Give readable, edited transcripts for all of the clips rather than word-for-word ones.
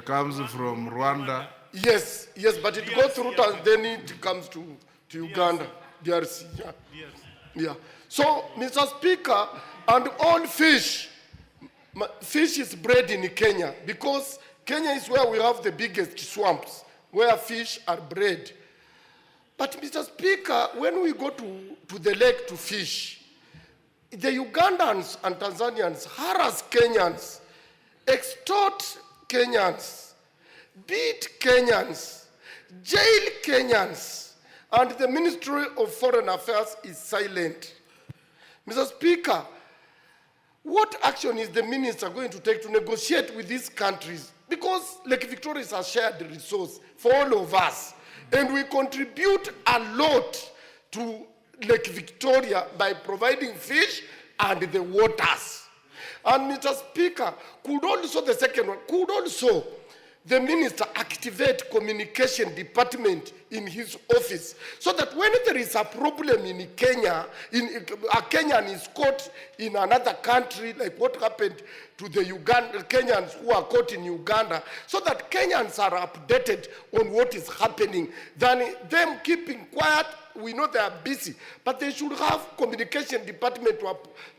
it comes from Rwanda. Yes, but it goes through and then it comes to Uganda, DRC. Yeah. So, Mr. Speaker, and all fish is bred in Kenya because Kenya is where we have the biggest swamps where fish are bred. But, Mr. Speaker, when we go to the lake to fish, the Ugandans and Tanzanians harass Kenyans, extort Kenyans, beat Kenyans, jail Kenyans, and the Ministry of Foreign Affairs is silent. Mr. Speaker, what action is the minister going to take to negotiate with these countries? Because Lake Victoria is a shared resource for all of us, and we contribute a lot to Lake Victoria by providing fish and the waters. And Mr. Speaker, could also the minister activate communication department in his office so that when there is a problem in Kenya, a Kenyan is caught in another country, like what happened to the Kenyans who are caught in Uganda, so that Kenyans are updated on what is happening, than them keeping quiet. We know they are busy, but they should have communication department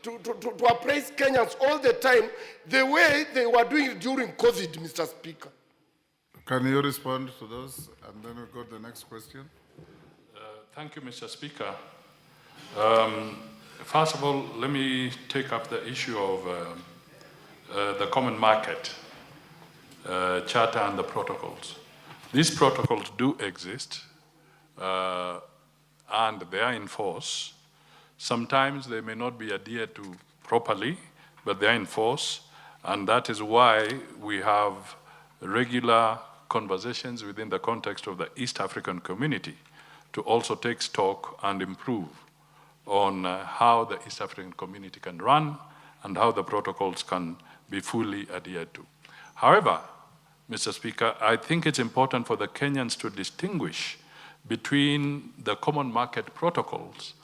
to appraise Kenyans all the time, the way they were doing it during COVID, Mr. Speaker. Can you respond to those? And then we'll go to the next question. Thank you, Mr. Speaker. First of all, let me take up the issue of the common market charter and the protocols. These protocols do exist and they are in force. Sometimes they may not be adhered to properly, but they are in force, and that is why we have regular conversations within the context of the East African community to also take stock and improve on how the East African community can run and how the protocols can be fully adhered to. However, Mr. Speaker, I think it's important for the Kenyans to distinguish between the common market protocols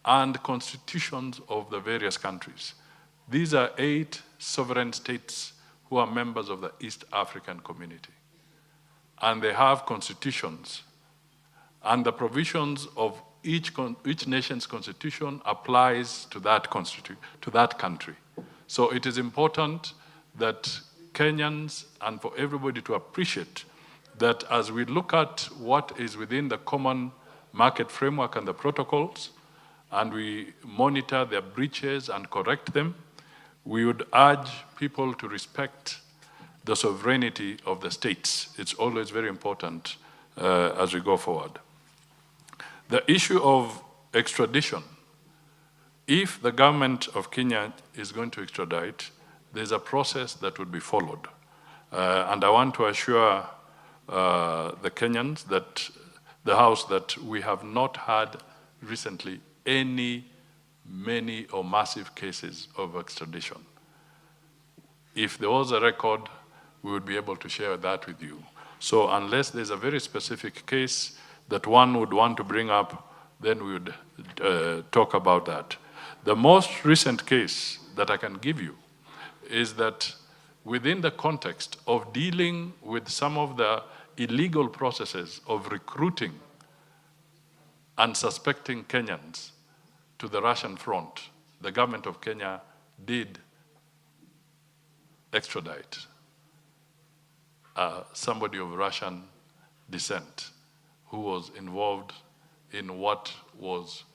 and constitutions of the various countries. These are 8 sovereign states who are members of the East African community. And they have constitutions. And the provisions of each nation's constitution applies to that country. So it is important that Kenyans and for everybody to appreciate that as we look at what is within the common market framework and the protocols, and we monitor their breaches and correct them, we would urge people to respect the sovereignty of the states. It's always very important as we go forward. The issue of extradition, if the government of Kenya is going to extradite, there's a process that would be followed. And I want to assure the Kenyans, that the House, that we have not had recently many or massive cases of extradition. If there was a record, we would be able to share that with you. So unless there's a very specific case that one would want to bring up, then we would talk about that. The most recent case that I can give you is that within the context of dealing with some of the illegal processes of recruiting and suspecting Kenyans to the Russian front, the government of Kenya did extradite somebody of Russian descent who was involved in what was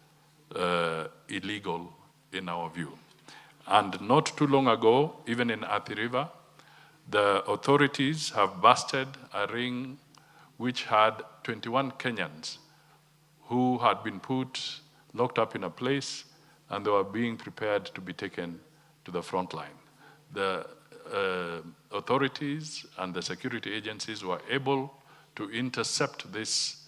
illegal in our view. And not too long ago, even in Athi River, the authorities have busted a ring which had 21 Kenyans who had been locked up in a place, and they were being prepared to be taken to the front line. The authorities and the security agencies were able to intercept this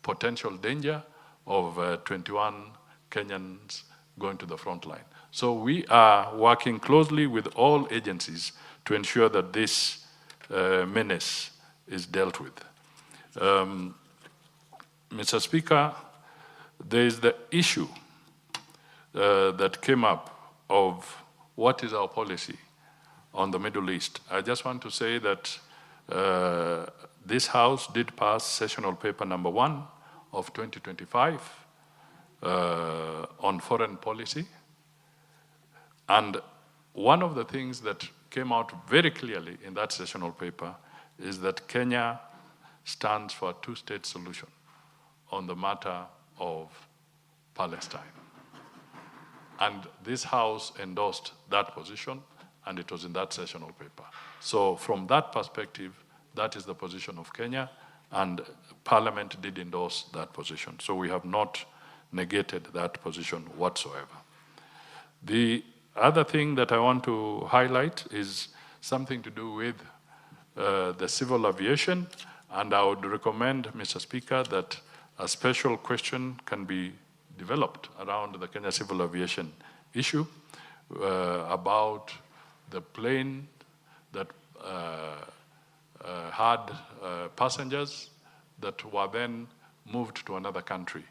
potential danger of 21 Kenyans going to the front line. So we are working closely with all agencies to ensure that this menace is dealt with. Mr. Speaker, there is the issue that came up of what is our policy on the Middle East. I just want to say that This House did pass sessional paper number 1 of 2025 on foreign policy. And one of the things that came out very clearly in that sessional paper is that Kenya stands for a two-state solution on the matter of Palestine. And this House endorsed that position, and it was in that sessional paper. So from that perspective, that is the position of Kenya, and Parliament did endorse that position. So we have not negated that position whatsoever. The other thing that I want to highlight is something to do with the civil aviation, and I would recommend, Mr. Speaker, that a special question can be developed around the Kenya civil aviation issue about the plane that had passengers that were then moved to another country.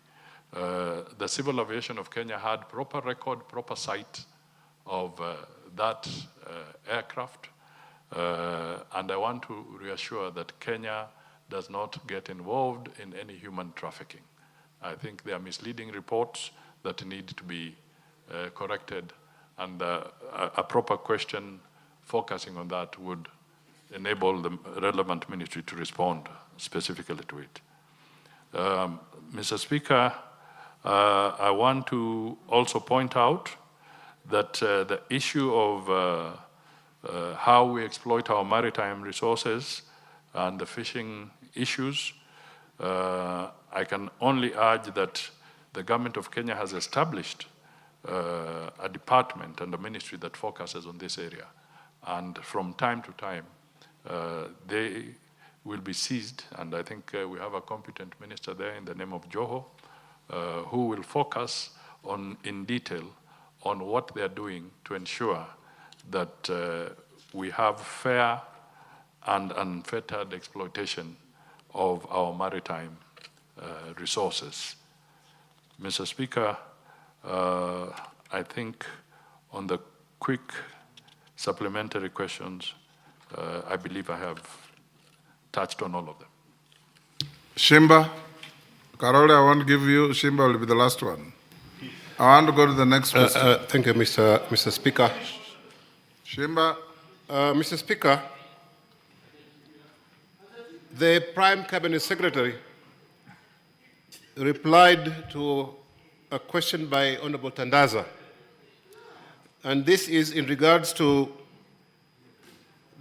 The civil aviation of Kenya had proper record, proper sight of that aircraft, and I want to reassure that Kenya does not get involved in any human trafficking. I think there are misleading reports that need to be corrected, and a proper question focusing on that would enable the relevant ministry to respond specifically to it. Mr. Speaker, I want to also point out that the issue of how we exploit our maritime resources and the fishing issues, I can only urge that the government of Kenya has established a department and a ministry that focuses on this area. And from time to time, they will be seized, and I think we have a competent minister there in the name of Joho, who will focus on, in detail, on what they are doing to ensure that we have fair and unfettered exploitation of our maritime resources. Mr. Speaker, I think on the quick supplementary questions, I believe I have touched on all of them. Shimba, Karole, I want to give you, Shimba will be the last one. I want to go to the next question. Thank you, Mr. Speaker. Shimba. Mr. Speaker, the Prime Cabinet Secretary replied to a question by Honorable Tandaza, and this is in regards to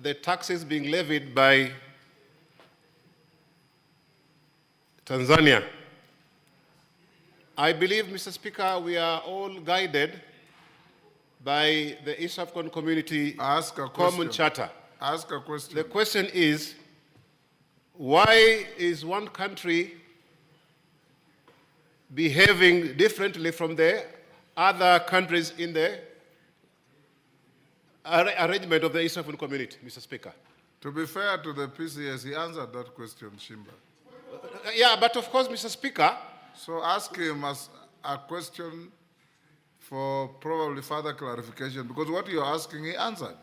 the taxes being levied by Tanzania. I believe, Mr. Speaker, we are all guided by the East African Community Common Charter. Ask a question. The question is, why is one country behaving differently from the other countries in the arrangement of the East African Community, Mr. Speaker? To be fair to the PCS, he answered that question, Shimba. Yeah, but of course, Mr. Speaker. So ask him as a question for probably further clarification, because what you're asking, he answered.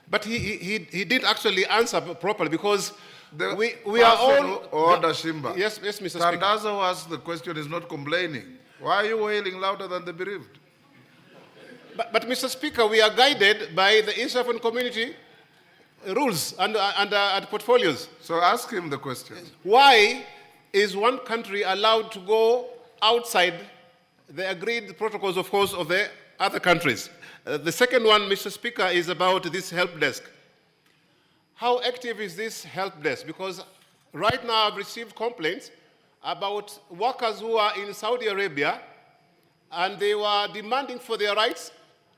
But he didn't actually answer properly, because we are all order, Shimba. Yes, Mr. Speaker. Tandaza who asked the question is not complaining. Why are you wailing louder than the bereaved? But Mr. Speaker, we are guided by the East African Community rules and portfolios. So ask him the question. Why is one country allowed to go outside the agreed protocols, of course, of the other countries? The second one, Mr. Speaker, is about this help desk. How active is this help desk? Because right now I've received complaints about workers who are in Saudi Arabia, and they were demanding for their rights,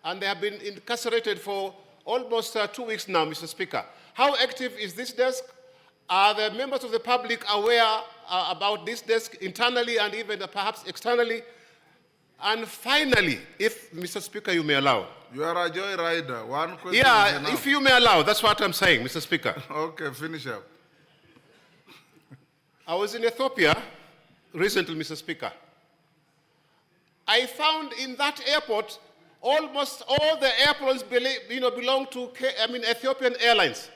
and they have been incarcerated for almost 2 weeks now, Mr. Speaker. How active is this desk? Are the members of the public aware about this desk internally and even perhaps externally? And finally, if, Mr. Speaker, you may allow. You are a joyrider. One question. Yeah, if you may allow, that's what I'm saying, Mr. Speaker. Okay, finish up. I was in Ethiopia recently, Mr. Speaker. I found in that airport almost all the airplanes belong to Ethiopian Airlines.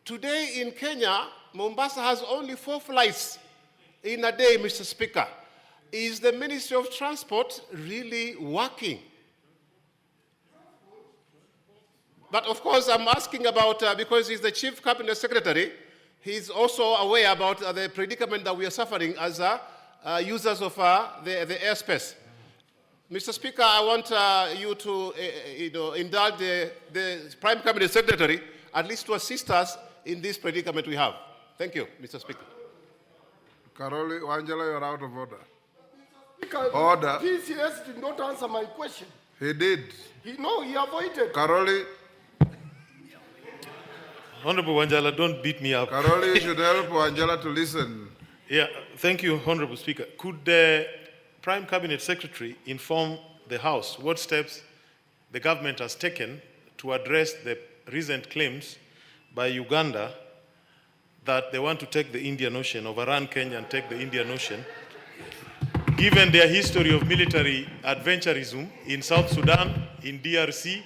Today in Kenya, Mombasa has only 4 flights in a day, Mr. Speaker. Is the Ministry of Transport really working? But of course, I'm asking about, because he's the Chief Cabinet Secretary, he's also aware about the predicament that we are suffering as users of the airspace. Mr. Speaker, I want you to indulge the Prime Cabinet Secretary at least to assist us in this predicament we have. Thank you, Mr. Speaker. Karoli Wangela, you're out of order. Because Order. PCS did not answer my question. He did. He avoided. Karoli, Honorable Wanjala, don't beat me up. Karoli, you should help Wangela to listen. Yeah, thank you, Honorable Speaker. Could the Prime Cabinet Secretary inform the House what steps the government has taken to address the recent claims by Uganda that they want to take the Indian Ocean, overrun Kenya and take the Indian Ocean, given their history of military adventurism in South Sudan, in DRC,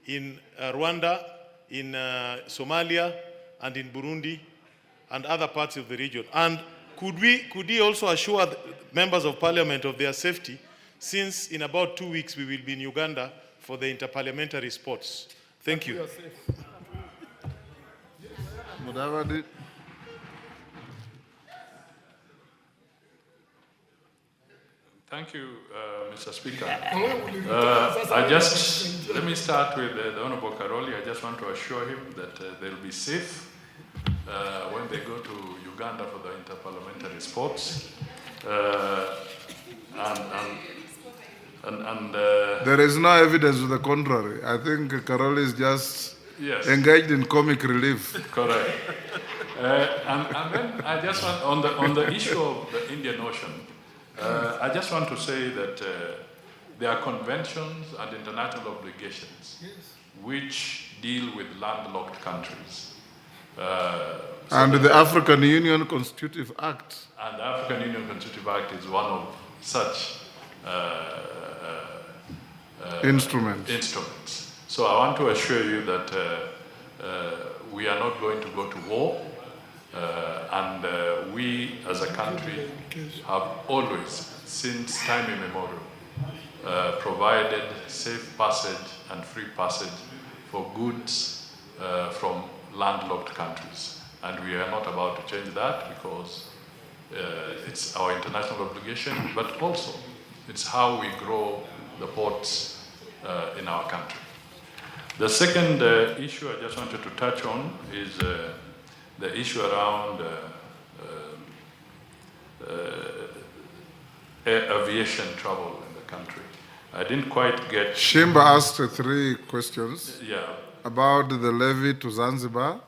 in Rwanda, in Somalia, and in Burundi, and other parts of the region? And could he also assure the members of parliament of their safety, since in about 2 weeks we will be in Uganda for the interparliamentary sports? Thank you. Mudavadi. Thank you, Mr. Speaker. Let me start with the Honorable Karoli. I just want to assure him that they'll be safe when they go to Uganda for the interparliamentary sports. There is no evidence to the contrary. I think Karoli is just engaged in comic relief. Correct. And then I just want, on the issue of the Indian Ocean, I just want to say that there are conventions and international obligations which deal with landlocked countries. And the African Union Constitutive Act. And the African Union Constitutive Act is one of such instruments. So I want to assure you that we are not going to go to war. And we as a country have always, since time immemorial, provided safe passage and free passage for goods from landlocked countries. And we are not about to change that because it's our international obligation, but also it's how we grow the ports in our country. The second issue I just wanted to touch on is the issue around aviation travel in the country. I didn't quite get... Shimba asked 3 questions. Yeah. About the levy to Zanzibar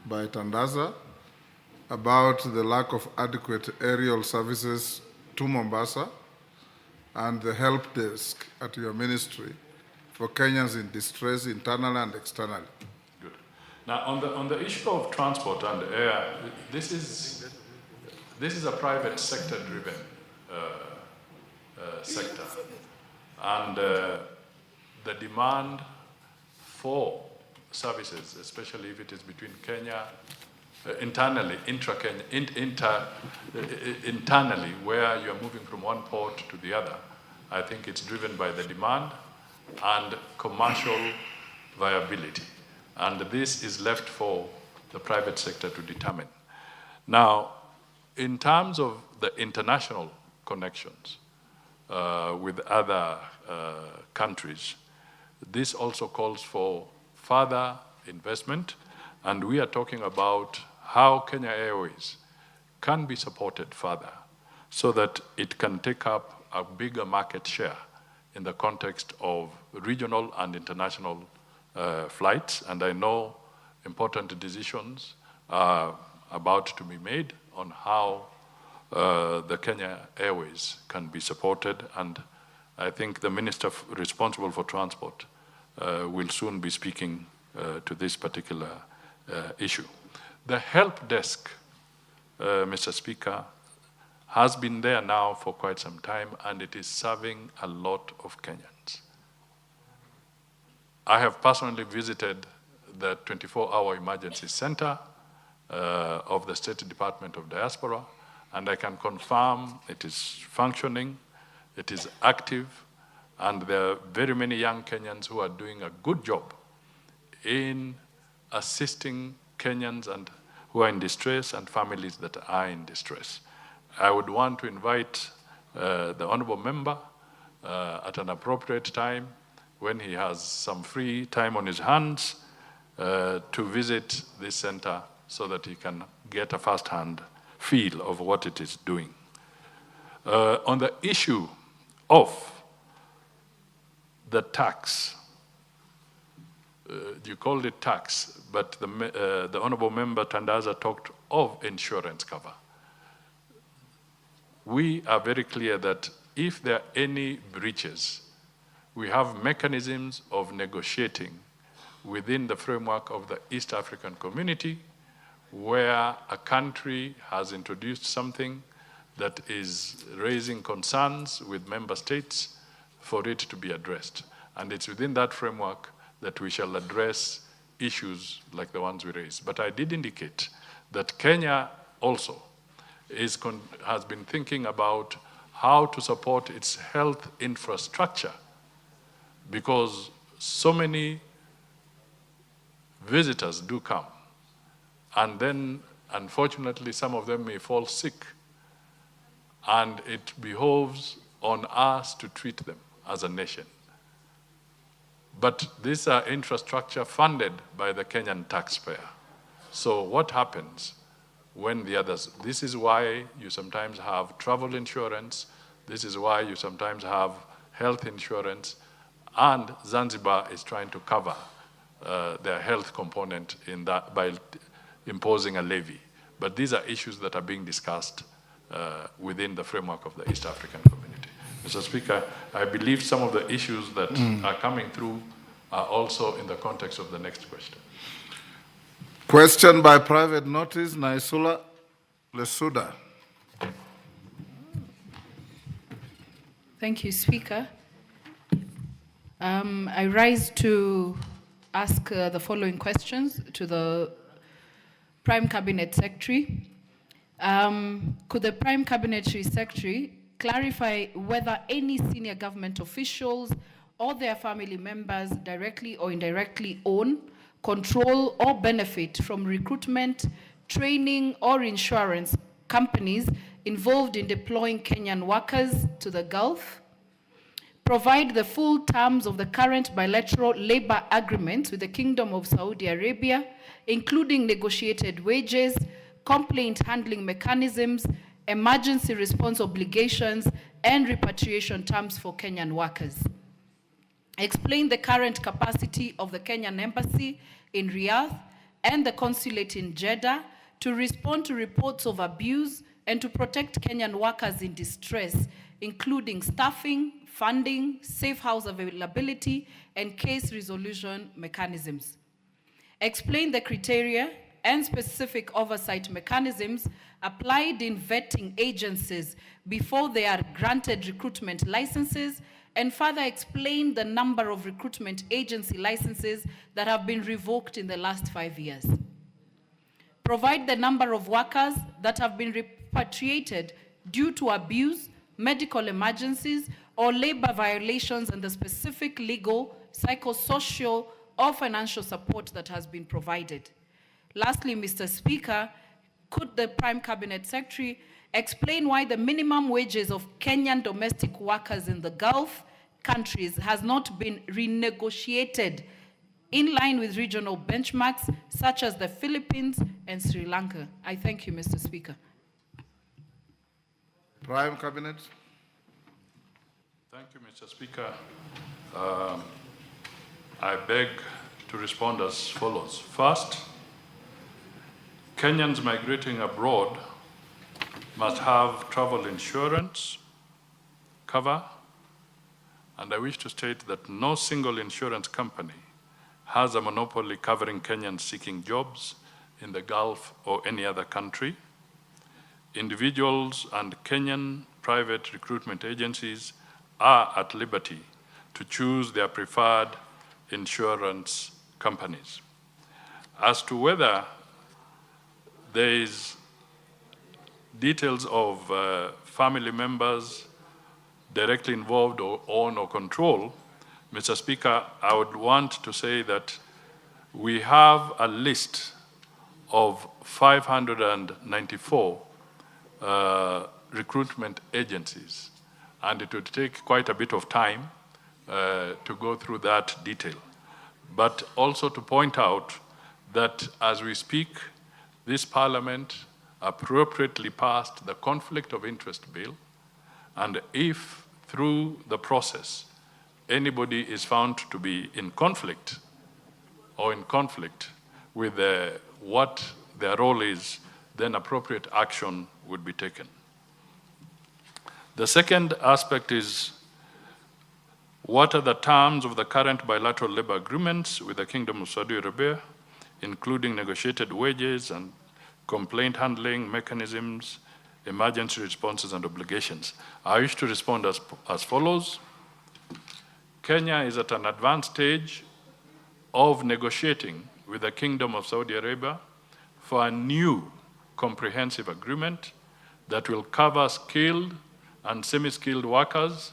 by Tandaza, about the lack of adequate aerial services to Mombasa, and the help desk at your ministry for Kenyans in distress, internally and externally. Good. Now, on the issue of transport and air, this is a private sector-driven sector, and the demand for services, especially if it is between Kenya, internally, intra-Kenya, internally, where you're moving from one port to the other, I think it's driven by the demand and commercial viability. And this is left for the private sector to determine. Now, in terms of the international connections with other countries, this also calls for further investment, and we are talking about how Kenya Airways can be supported further so that it can take up a bigger market share in the context of regional and international flights. And I know important decisions are about to be made on how the Kenya Airways can be supported, and I think the minister responsible for transport will soon be speaking to this particular issue. The help desk, Mr. Speaker, has been there now for quite some time, and it is serving a lot of Kenyans. I have personally visited the 24-hour emergency center of the State Department of Diaspora, and I can confirm it is functioning, it is active, and there are very many young Kenyans who are doing a good job in assisting Kenyans and who are in distress and families that are in distress. I would want to invite the honorable member at an appropriate time when he has some free time on his hands to visit this center so that he can get a first-hand feel of what it is doing. On the issue of the tax, you called it tax, but the honorable member Tandaza talked of insurance cover. We are very clear that if there are any breaches, we have mechanisms of negotiating within the framework of the East African community, where a country has introduced something that is raising concerns with member states for it to be addressed. And it's within that framework that we shall address issues like the ones we raised. But I did indicate that Kenya also has been thinking about how to support its health infrastructure, because so many visitors do come, and then unfortunately some of them may fall sick, and it behoves on us to treat them as a nation. But these are infrastructure funded by the Kenyan taxpayer. So what happens when the others, this is why you sometimes have travel insurance, this is why you sometimes have health insurance, and Zanzibar is trying to cover their health component in that by imposing a levy. But these are issues that are being discussed within the framework of the East African community. Mr. Speaker, I believe some of the issues that are coming through are also in the context of the next question. Question by private notice, Naisula Lesuda. Thank you, Speaker. I rise to ask the following questions to the Prime Cabinet Secretary. Could the Prime Cabinet Secretary clarify whether any senior government officials or their family members directly or indirectly own, control, or benefit from recruitment, training, or insurance companies involved in deploying Kenyan workers to the Gulf? Provide the full terms of the current bilateral labor agreements with the Kingdom of Saudi Arabia, including negotiated wages, complaint handling mechanisms, emergency response obligations, and repatriation terms for Kenyan workers. Explain the current capacity of the Kenyan Embassy in Riyadh and the consulate in Jeddah to respond to reports of abuse and to protect Kenyan workers in distress, including staffing, funding, safe house availability, and case resolution mechanisms. Explain the criteria and specific oversight mechanisms applied in vetting agencies before they are granted recruitment licenses, and further explain the number of recruitment agency licenses that have been revoked in the last 5 years. Provide the number of workers that have been repatriated due to abuse, medical emergencies, or labor violations, and the specific legal, psychosocial, or financial support that has been provided. Lastly, Mr. Speaker, could the Prime Cabinet Secretary explain why the minimum wages of Kenyan domestic workers in the Gulf countries has not been renegotiated in line with regional benchmarks such as the Philippines and Sri Lanka? I thank you, Mr. Speaker. Prime Cabinet. Thank you, Mr. Speaker. I beg to respond as follows. First, Kenyans migrating abroad must have travel insurance cover, and I wish to state that no single insurance company has a monopoly covering Kenyans seeking jobs in the Gulf or any other country. Individuals and Kenyan private recruitment agencies are at liberty to choose their preferred insurance companies. As to whether there is details of family members directly involved or own or control, Mr. Speaker, I would want to say that we have a list of 594 recruitment agencies, and it would take quite a bit of time to go through that detail. But also to point out that as we speak, this Parliament appropriately passed the Conflict of Interest Bill, and if through the process anybody is found to be in conflict or in conflict with what their role is, then appropriate action would be taken. The second aspect is, what are the terms of the current bilateral labor agreements with the Kingdom of Saudi Arabia, including negotiated wages and complaint handling mechanisms, emergency responses and obligations? I wish to respond as follows. Kenya is at an advanced stage of negotiating with the Kingdom of Saudi Arabia for a new comprehensive agreement that will cover skilled and semi-skilled workers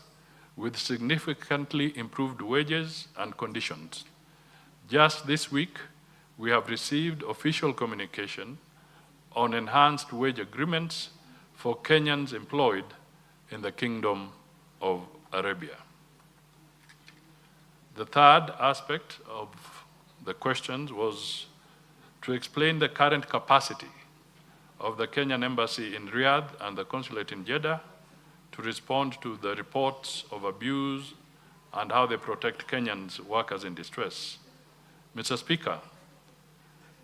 with significantly improved wages and conditions. Just this week, we have received official communication on enhanced wage agreements for Kenyans employed in the Kingdom of Arabia. The third aspect of the questions was to explain the current capacity of the Kenyan Embassy in Riyadh and the Consulate in Jeddah to respond to the reports of abuse and how they protect Kenyans workers in distress. Mr. Speaker,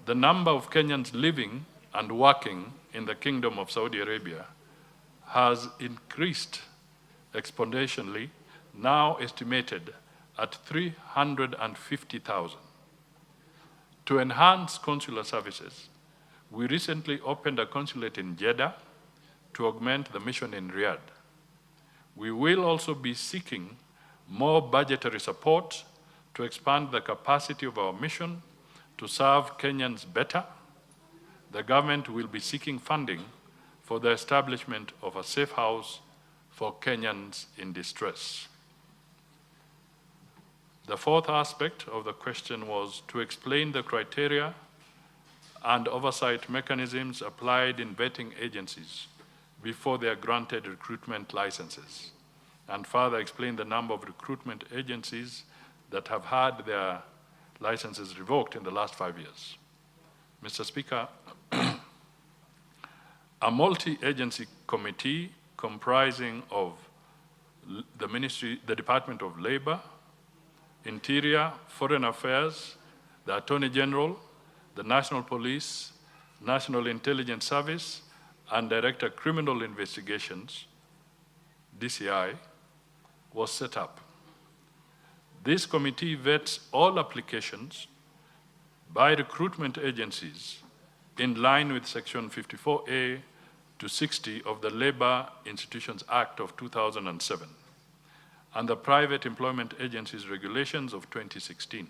the number of Kenyans living and working in the Kingdom of Saudi Arabia has increased exponentially, now estimated at 350,000. To enhance consular services, we recently opened a consulate in Jeddah to augment the mission in Riyadh. We will also be seeking more budgetary support to expand the capacity of our mission to serve Kenyans better. The government will be seeking funding for the establishment of a safe house for Kenyans in distress. The fourth aspect of the question was to explain the criteria and oversight mechanisms applied in vetting agencies before they are granted recruitment licenses, and further explain the number of recruitment agencies that have had their licenses revoked in the last 5 years. Mr. Speaker, a multi-agency committee comprising of the Department of Labor, Interior, Foreign Affairs, the Attorney General, the National Police, National Intelligence Service, and Director of Criminal Investigations, DCI, was set up. This committee vets all applications by recruitment agencies in line with Section 54A to 60 of the Labor Institutions Act of 2007 and the Private Employment Agencies Regulations of 2016.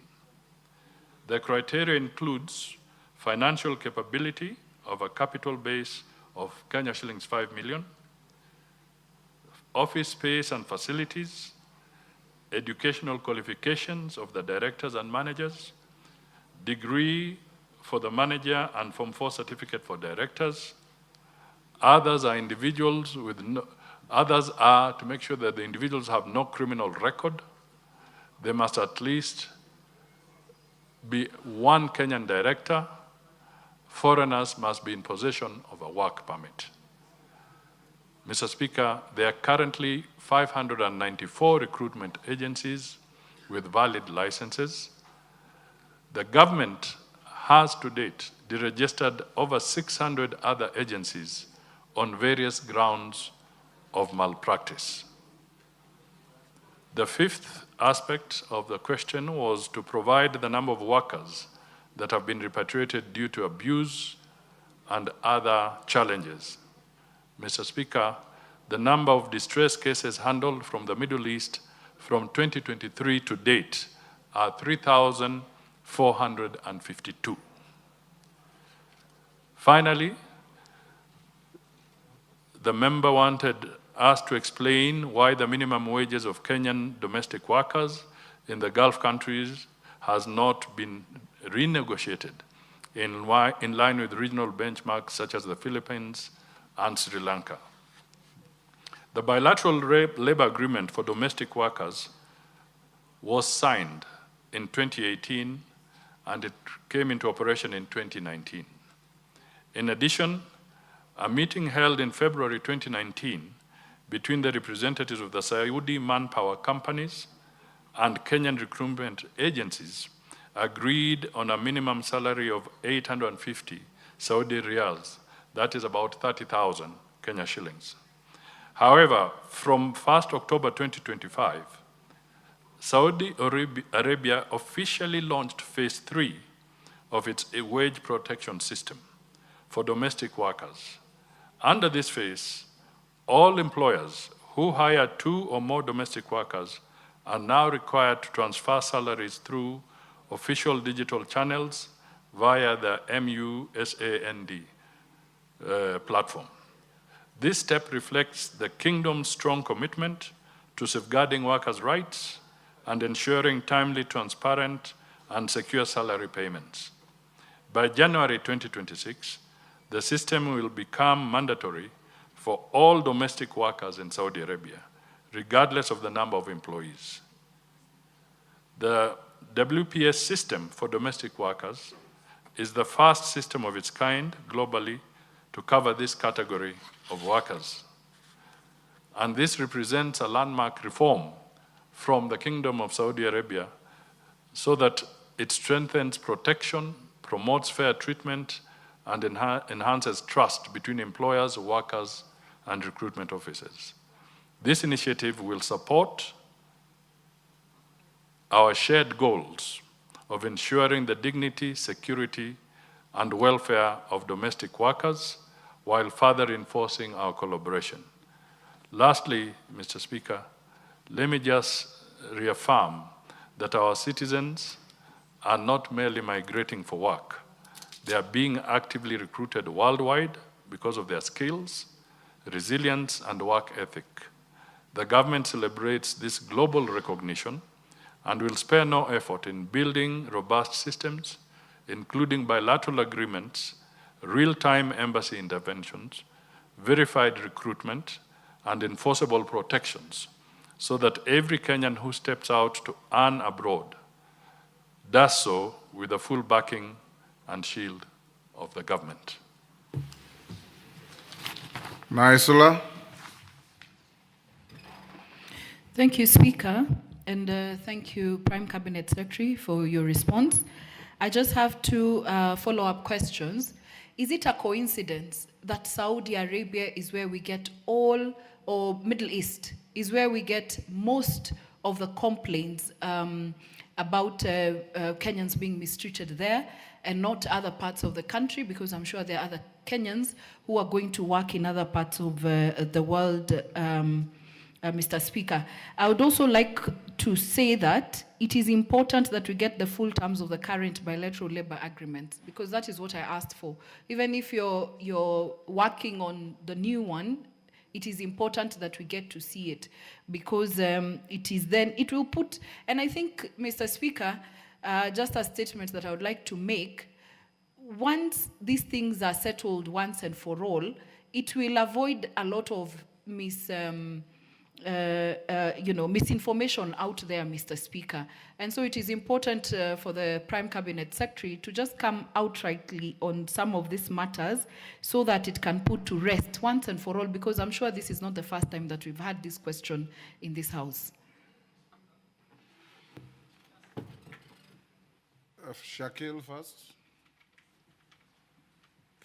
The criteria includes financial capability of a capital base of Kenya shillings 5 million, office space and facilities, educational qualifications of the directors and managers, degree for the manager and Form 4 certificate for directors. Others are individuals with others are to make sure that the individuals have no criminal record. They must at least be one Kenyan director. Foreigners must be in possession of a work permit. Mr. Speaker, there are currently 594 recruitment agencies with valid licenses. The government has to date deregistered over 600 other agencies on various grounds of malpractice. The fifth aspect of the question was to provide the number of workers that have been repatriated due to abuse and other challenges. Mr. Speaker, the number of distress cases handled from the Middle East from 2023 to date are 3,452. Finally, the member wanted us to explain why the minimum wages of Kenyan domestic workers in the Gulf countries has not been renegotiated in line with regional benchmarks such as the Philippines and Sri Lanka. The bilateral labor agreement for domestic workers was signed in 2018 and it came into operation in 2019. In addition, a meeting held in February 2019 between the representatives of the Saudi manpower companies and Kenyan recruitment agencies agreed on a minimum salary of 850 Saudi riyals, that is about 30,000 Kenya shillings. However, from 1st October 2025, Saudi Arabia officially launched phase 3 of its wage protection system for domestic workers. Under this phase, all employers who hire 2 or more domestic workers are now required to transfer salaries through official digital channels via the MUSAND platform. This step reflects the Kingdom's strong commitment to safeguarding workers' rights and ensuring timely, transparent, and secure salary payments. By January 2026, the system will become mandatory for all domestic workers in Saudi Arabia, regardless of the number of employees. The WPS system for domestic workers is the first system of its kind globally to cover this category of workers. And this represents a landmark reform from the Kingdom of Saudi Arabia so that it strengthens protection, promotes fair treatment, and enhances trust between employers, workers, and recruitment officers. This initiative will support our shared goals of ensuring the dignity, security, and welfare of domestic workers while further reinforcing our collaboration. Lastly, Mr. Speaker, let me just reaffirm that our citizens are not merely migrating for work. They are being actively recruited worldwide because of their skills, resilience, and work ethic. The government celebrates this global recognition and will spare no effort in building robust systems, including bilateral agreements, real-time embassy interventions, verified recruitment, and enforceable protections, so that every Kenyan who steps out to earn abroad does so with the full backing and shield of the government. Naisula. Thank you, Speaker, and thank you, Prime Cabinet Secretary, for your response. I just have 2 follow-up questions. Is it a coincidence that Saudi Arabia is where we get all, or Middle East, is where we get most of the complaints about Kenyans being mistreated there, and not other parts of the country? Because I'm sure there are other Kenyans who are going to work in other parts of the world, Mr. Speaker. I would also like to say that it is important that we get the full terms of the current bilateral labor agreement, because that is what I asked for. Even if you're working on the new one, it is important that we get to see it, because it will put, and I think, Mr. Speaker, just a statement that I would like to make, once these things are settled once and for all, it will avoid a lot of misinformation out there, Mr. Speaker. And so it is important for the Prime Cabinet Secretary to just come outrightly on some of these matters so that it can put to rest once and for all, because I'm sure this is not the first time that we've had this question in this House. Shakil first.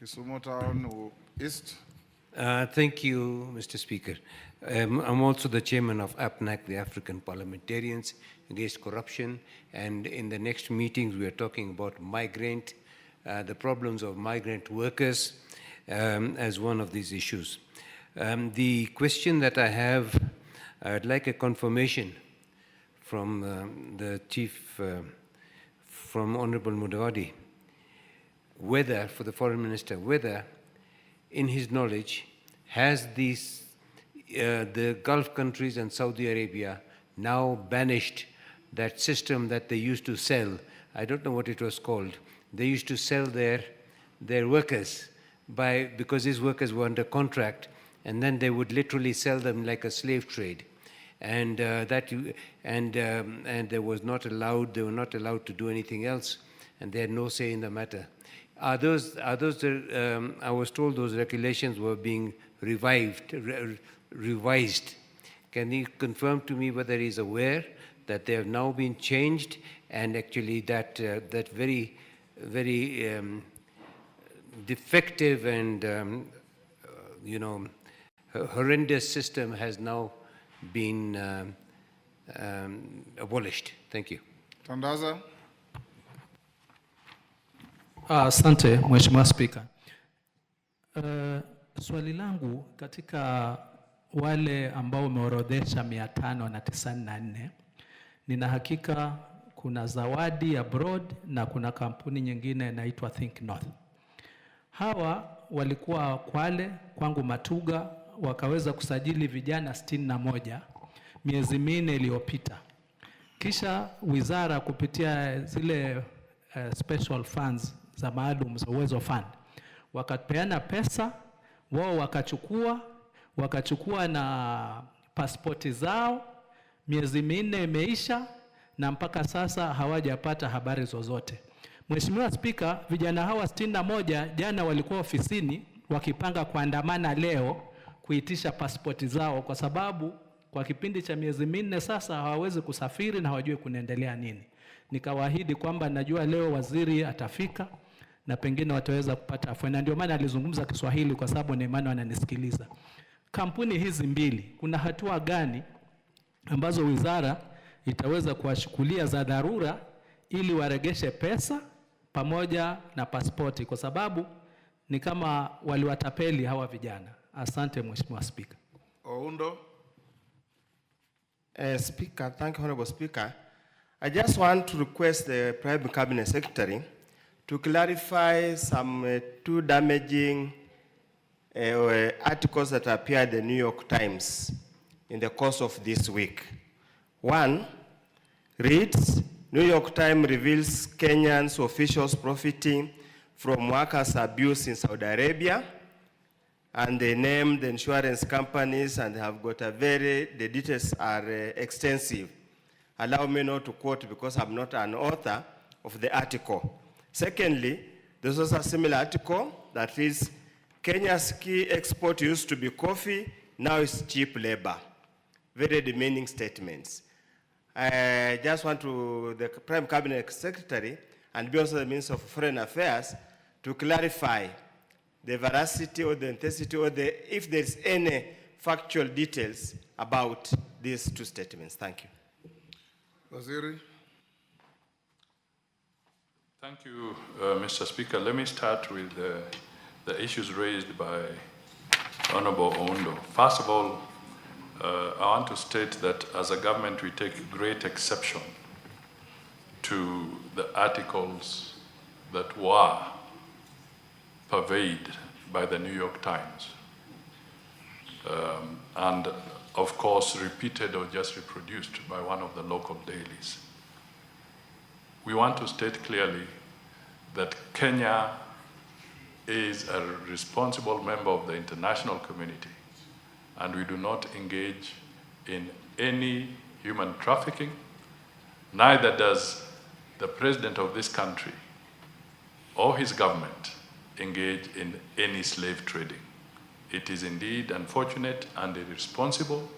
Kisumu Town East. Thank you, Mr. Speaker. I'm also the chairman of APNAC, the African Parliamentarians Against Corruption, and in the next meetings we are talking about the problems of migrant workers as one of these issues. The question that I have, I'd like a confirmation from the Chief, from Honorable Mudavadi. whether, for the foreign minister, whether in his knowledge, has these, the Gulf countries and Saudi Arabia now banished that system that they used to sell. I don't know what it was called. They used to sell their workers because these workers were under contract, and then they would literally sell them like a slave trade. And they were not allowed to do anything else, and they had no say in the matter. I was told those regulations were being revised. Can you confirm to me whether he's aware that they have now been changed, and actually that very defective and horrendous system has now been abolished? Thank you. Tandaza. Asante, Mheshimiwa Spika. Swali langu katika wale ambao umeorodhesha 594, nina hakika kuna Zawadi Abroad na kuna kampuni nyingine inaitwa Think North. Hawa walikuwa Kwale, kwangu Matuga, wakaweza kusajili vijana 61 miezi 4 iliyopita. Kisha wizara kupitia zile special funds za maalum za Uwezo Fund wakapeana pesa, wao wakachukua na pasipoti zao, miezi 4 imeisha na mpaka sasa hawajapata habari zozote. Mheshimiwa Spika, vijana hawa 61 jana walikuwa ofisini wakipanga kuandamana leo kuitisha pasipoti zao, kwa sababu kwa kipindi cha miezi 4 sasa hawawezi kusafiri na hawajui kunaendelea nini. Nikawaahidi kwamba najua leo waziri atafika na pengine wataweza kupata afueni, na ndio maana alizungumza Kiswahili kwa sababu na imani wananisikiliza. Kampuni hizi mbili, kuna hatua gani ambazo wizara itaweza kuwachukulia za dharura ili waregeshe pesa pamoja na pasipoti, kwa sababu ni kama waliwatapeli hawa vijana? Asante Mheshimiwa Spika. Oundo. Speaker, thank you, Honorable Speaker. I just want to request the Prime Cabinet Secretary to clarify some two damaging articles that appeared in the New York Times in the course of this week. One reads, New York Times reveals Kenyans officials profiting from workers' abuse in Saudi Arabia, and they named the insurance companies and have got the details are extensive. Allow me not to quote because I'm not an author of the article. Secondly, there's also a similar article that is, Kenya's key export used to be coffee, now it's cheap labor. Very demeaning statements. I just want to, the Prime Cabinet Secretary and also the Minister of Foreign Affairs to clarify the veracity or the intensity or if there's any factual details about these two statements. Thank you. Waziri. Thank you, Mr. Speaker. Let me start with the issues raised by Honorable Oundo. First of all, I want to state that as a government, we take great exception to the articles that were purveyed by the New York Times, and of course repeated or just reproduced by one of the local dailies. We want to state clearly that Kenya is a responsible member of the international community, and we do not engage in any human trafficking, neither does the president of this country or his government engage in any slave trading. It is indeed unfortunate and irresponsible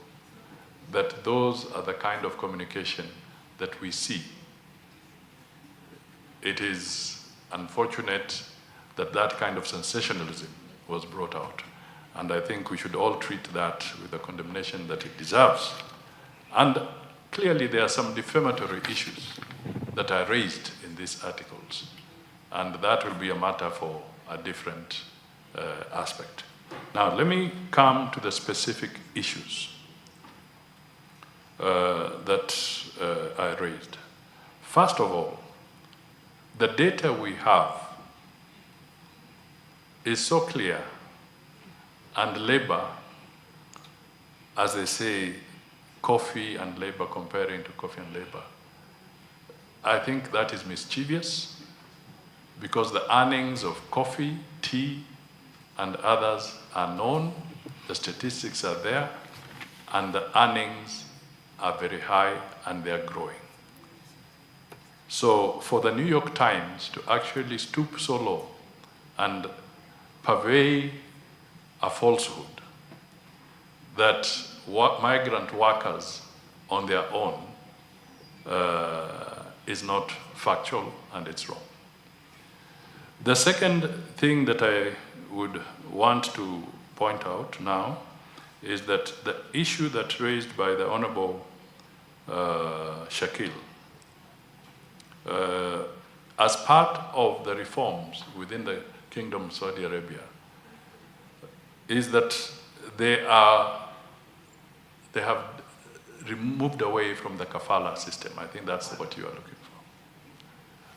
that those are the kind of communication that we see. It is unfortunate that that kind of sensationalism was brought out. And I think we should all treat that with the condemnation that it deserves. And clearly there are some defamatory issues that are raised in these articles. And that will be a matter for a different aspect. Now, let me come to the specific issues that I raised. First of all, the data we have is so clear, and labor, as they say, coffee and labor, comparing to coffee and labor, I think that is mischievous, because the earnings of coffee, tea, and others are known, the statistics are there, and the earnings are very high and they are growing. So for the New York Times to actually stoop so low and purvey a falsehood that migrant workers on their own is not factual, and it's wrong. The second thing that I would want to point out now is that the issue that's raised by the Honorable Shakil, as part of the reforms within the Kingdom of Saudi Arabia, is that they have removed away from the kafala system. I think that's what you are looking for.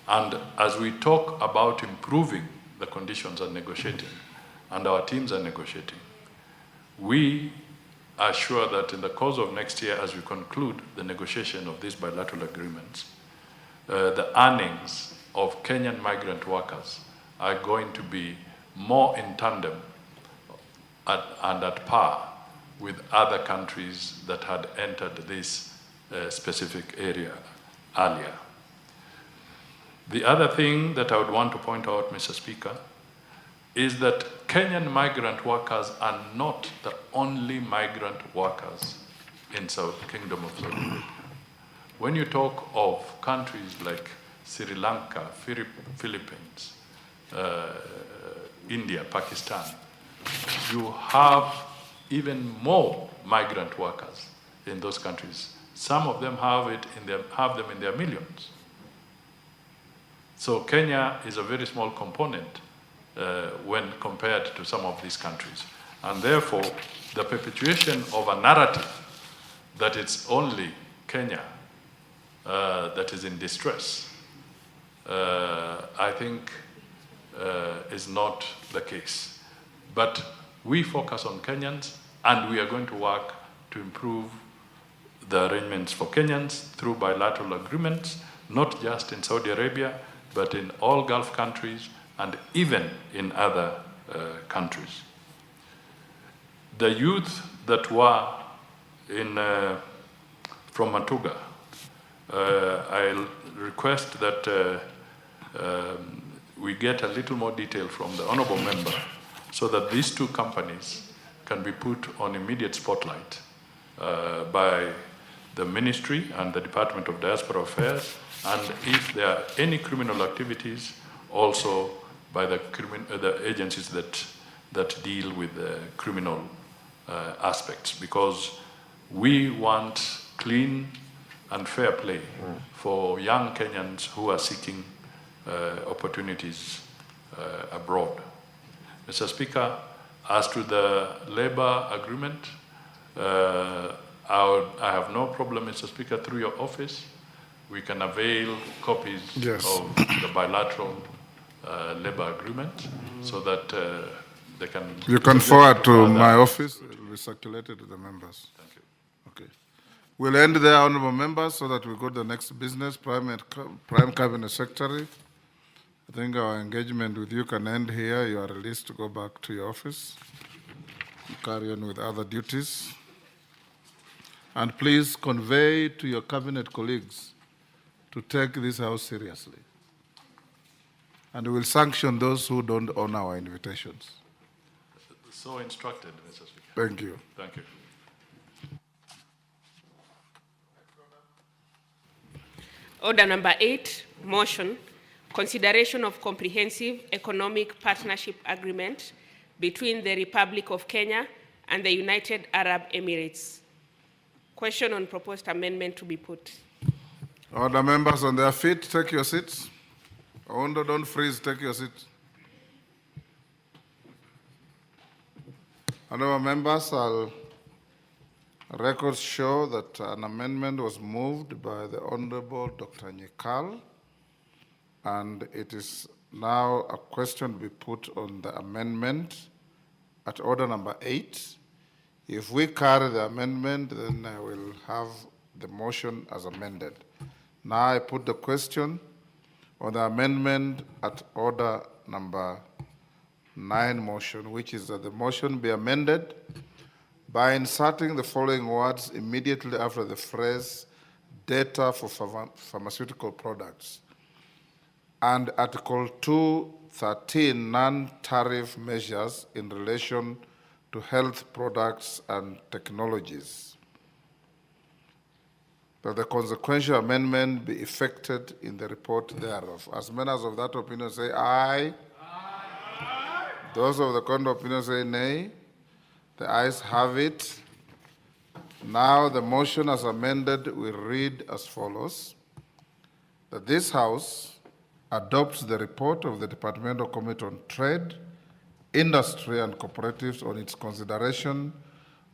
And as we talk about improving the conditions and negotiating, and our teams are negotiating, we are sure that in the course of next year, as we conclude the negotiation of these bilateral agreements, the earnings of Kenyan migrant workers are going to be more in tandem and at par with other countries that had entered this specific area earlier. The other thing that I would want to point out, Mr. Speaker, is that Kenyan migrant workers are not the only migrant workers in the Kingdom of Saudi Arabia. When you talk of countries like Sri Lanka, Philippines, India, Pakistan, you have even more migrant workers in those countries. Some of them have them in their millions. So Kenya is a very small component when compared to some of these countries. And therefore, the perpetuation of a narrative that it's only Kenya that is in distress, I think is not the case. But we focus on Kenyans, and we are going to work to improve the arrangements for Kenyans through bilateral agreements, not just in Saudi Arabia, but in all Gulf countries and even in other countries. The youth that were from Matuga, I'll request that we get a little more detail from the Honorable Member so that these two companies can be put on immediate spotlight by the Ministry and the Department of Diaspora Affairs, and if there are any criminal activities, also by the agencies that deal with the criminal aspects, because we want clean and fair play for young Kenyans who are seeking opportunities abroad. Mr. Speaker, as to the labor agreement, I have no problem, Mr. Speaker, through your office. We can avail copies of the bilateral labor agreement so that they can... You can forward to my office. It will be circulated to the members. Thank you. Okay. We'll end there, honorable members, so that we go to the next business. Prime Cabinet Secretary, I think our engagement with you can end here. You are released to go back to your office and carry on with other duties. And please convey to your cabinet colleagues to take this house seriously. And we will sanction those who don't honor our invitations. So instructed, Mr. Speaker. Thank you. Thank you. Order number 8, motion, consideration of comprehensive economic partnership agreement between the Republic of Kenya and the United Arab Emirates. Question on proposed amendment to be put. Order members on their feet, take your seats. Don't freeze, take your seats. Honorable members, records show that an amendment was moved by the Honorable Dr. Nyekal, and it is now a question be put on the amendment at order number 8. If we carry the amendment, then I will have the motion as amended. Now I put the question on the amendment at order number 9 motion, which is that the motion be amended by inserting the following words immediately after the phrase data for pharmaceutical products, and Article 213 non-tariff measures in relation to health products and technologies. That the consequential amendment be effected in the report thereof. As many as of that opinion say aye. Aye. Those of the contrary opinion say nay. The ayes have it. Now the motion as amended will read as follows: that this House adopts the report of the Departmental Committee on Trade, Industry and Cooperatives on its consideration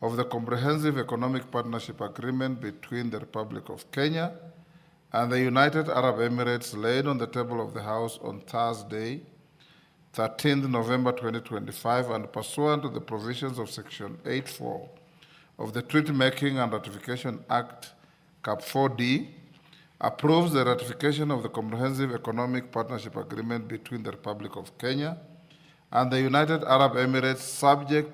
of the Comprehensive Economic Partnership Agreement between the Republic of Kenya and the United Arab Emirates, laid on the table of the House on Thursday, 13th November 2025, and pursuant to the provisions of Section 8.4 of the Treaty Making and Ratification Act, Cap 4D, approves the ratification of the Comprehensive Economic Partnership Agreement between the Republic of Kenya and the United Arab Emirates, subject